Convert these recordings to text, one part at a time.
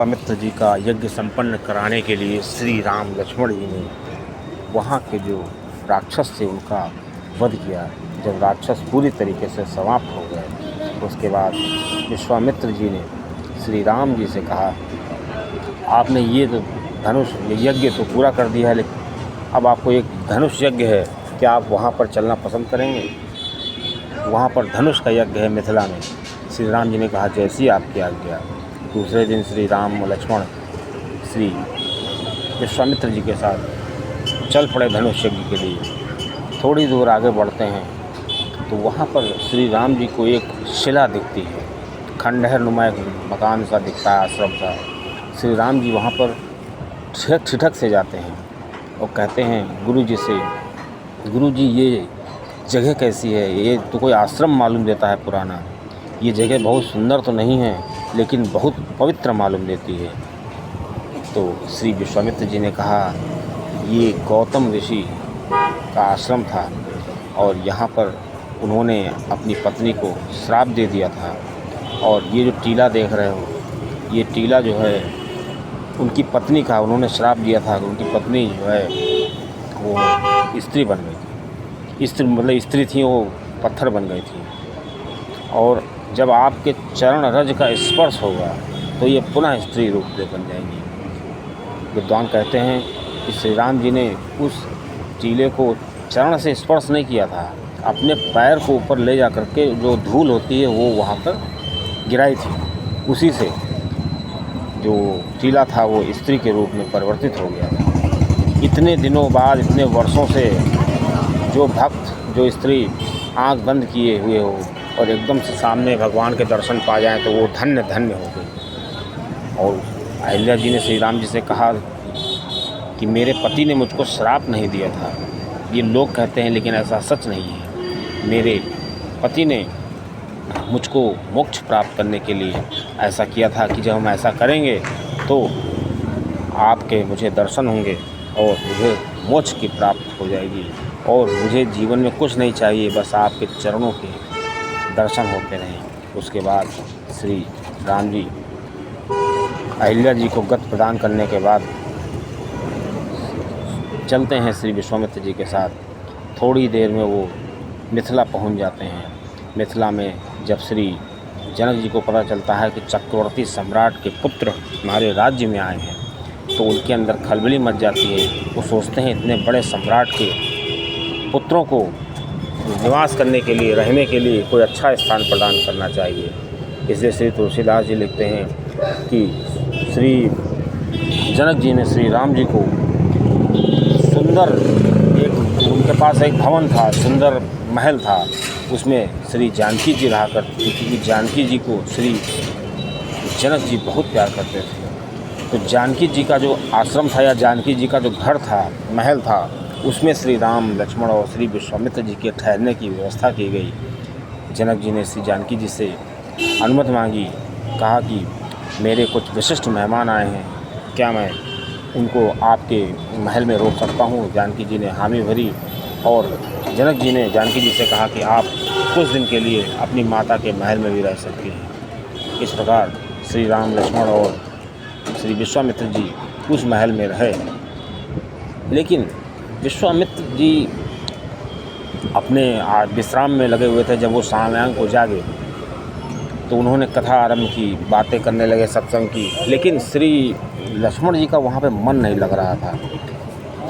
विश्वामित्र जी का यज्ञ संपन्न कराने के लिए श्री राम लक्ष्मण जी ने वहाँ के जो राक्षस थे उनका वध किया। जब राक्षस पूरी तरीके से समाप्त हो गए उसके बाद विश्वामित्र जी ने श्री राम जी से कहा, आपने ये तो धनुष यज्ञ तो पूरा कर दिया है, लेकिन अब आपको एक धनुष यज्ञ है, क्या आप वहाँ पर चलना पसंद करेंगे? वहाँ पर धनुष का यज्ञ है मिथिला में। श्री राम जी ने कहा, जैसी आपकी आज्ञा। दूसरे दिन श्री राम और लक्ष्मण श्री विश्वामित्र जी के साथ चल पड़े धनुष यज्ञ के लिए। थोड़ी दूर आगे बढ़ते हैं तो वहाँ पर श्री राम जी को एक शिला दिखती है, खंडहर नुमा एक मकान सा दिखता है, आश्रम सा। श्री राम जी वहाँ पर ठिठक से जाते हैं और कहते हैं गुरु जी से, गुरु जी ये जगह कैसी है? ये तो कोई आश्रम मालूम देता है पुराना। ये जगह बहुत सुंदर तो नहीं है लेकिन बहुत पवित्र मालूम देती है। तो श्री विश्वामित्र जी ने कहा, ये गौतम ऋषि का आश्रम था और यहाँ पर उन्होंने अपनी पत्नी को श्राप दे दिया था। और ये जो टीला देख रहे हो, ये टीला जो है उनकी पत्नी का, उन्होंने श्राप दिया था। उनकी पत्नी जो है वो स्त्री बन गई थी। स्त्री मतलब स्त्री थी, वो पत्थर बन गई थी। और जब आपके चरण रज का स्पर्श होगा तो ये पुनः स्त्री रूप में बन जाएंगी। विद्वान कहते हैं कि श्री राम जी ने उस टीले को चरण से स्पर्श नहीं किया था, अपने पैर को ऊपर ले जा करके जो धूल होती है वो वहाँ पर गिराई थी। उसी से जो टीला था वो स्त्री के रूप में परिवर्तित हो गया था। इतने दिनों बाद, इतने वर्षों से जो भक्त, जो स्त्री आँख बंद किए हुए हो और एकदम से सामने भगवान के दर्शन पा जाएं तो वो धन्य धन्य हो गई। और अहिल्या जी ने श्री राम जी से कहा कि मेरे पति ने मुझको श्राप नहीं दिया था। ये लोग कहते हैं लेकिन ऐसा सच नहीं है। मेरे पति ने मुझको मोक्ष प्राप्त करने के लिए ऐसा किया था कि जब हम ऐसा करेंगे तो आपके मुझे दर्शन होंगे और मुझे मोक्ष की प्राप्त हो जाएगी और मुझे जीवन में कुछ नहीं चाहिए, बस आपके चरणों के दर्शन होते रहें। उसके बाद श्री राम जी अहिल्या जी को गति प्रदान करने के बाद चलते हैं श्री विश्वामित्र जी के साथ। थोड़ी देर में वो मिथिला पहुंच जाते हैं। मिथिला में जब श्री जनक जी को पता चलता है कि चक्रवर्ती सम्राट के पुत्र हमारे राज्य में आए हैं तो उनके अंदर खलबली मच जाती है। वो सोचते हैं इतने बड़े सम्राट के पुत्रों को निवास करने के लिए, रहने के लिए कोई अच्छा स्थान प्रदान करना चाहिए। इसलिए श्री तुलसीदास जी लिखते हैं कि श्री जनक जी ने श्री राम जी को सुंदर, एक उनके पास एक भवन था, सुंदर महल था, उसमें श्री जानकी जी रहा करती थी क्योंकि जानकी जी को श्री जनक जी बहुत प्यार करते थे। तो जानकी जी का जो आश्रम था या जानकी जी का जो घर था, महल था, उसमें श्री राम, लक्ष्मण और श्री विश्वामित्र जी के ठहरने की व्यवस्था की गई। जनक जी ने श्री जानकी जी से अनुमति मांगी, कहा कि मेरे कुछ विशिष्ट मेहमान आए हैं, क्या मैं उनको आपके महल में रोक सकता हूँ? जानकी जी ने हामी भरी और जनक जी ने जानकी जी से कहा कि आप कुछ दिन के लिए अपनी माता के महल में भी रह सकती हैं। इस प्रकार श्री राम, लक्ष्मण और श्री विश्वामित्र जी उस महल में रहे। लेकिन विश्वामित्र जी अपने विश्राम में लगे हुए थे। जब वो सायं को जागे तो उन्होंने कथा आरंभ की, बातें करने लगे सत्संग की, लेकिन श्री लक्ष्मण जी का वहाँ पे मन नहीं लग रहा था।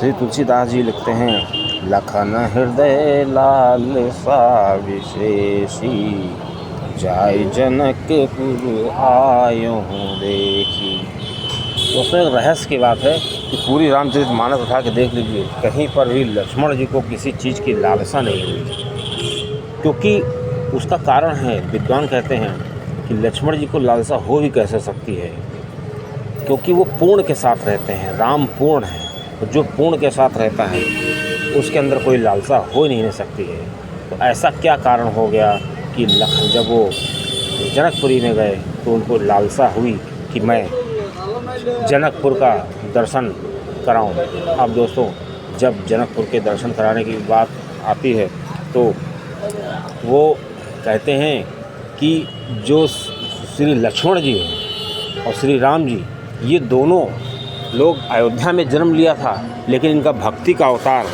श्री तुलसीदास जी लिखते हैं, लखन हृदय लाल सा विशेषी, जाय जनकपुर आयो देखी। तो उसमें एक रहस्य की बात है कि पूरी रामचरितमानस उठा के देख लीजिए, कहीं पर भी लक्ष्मण जी को किसी चीज़ की लालसा नहीं हुई। क्योंकि उसका कारण है, विद्वान कहते हैं कि लक्ष्मण जी को लालसा हो भी कैसे सकती है, क्योंकि वो पूर्ण के साथ रहते हैं। राम पूर्ण है, तो जो पूर्ण के साथ रहता है उसके अंदर कोई लालसा हो ही नहीं सकती है। तो ऐसा क्या कारण हो गया कि जब वो जनकपुरी में गए तो उनको लालसा हुई कि मैं जनकपुर का दर्शन कराऊं। अब दोस्तों, जब जनकपुर के दर्शन कराने की बात आती है तो वो कहते हैं कि जो श्री लक्ष्मण जी हैं और श्री राम जी ये दोनों लोग अयोध्या में जन्म लिया था, लेकिन इनका भक्ति का अवतार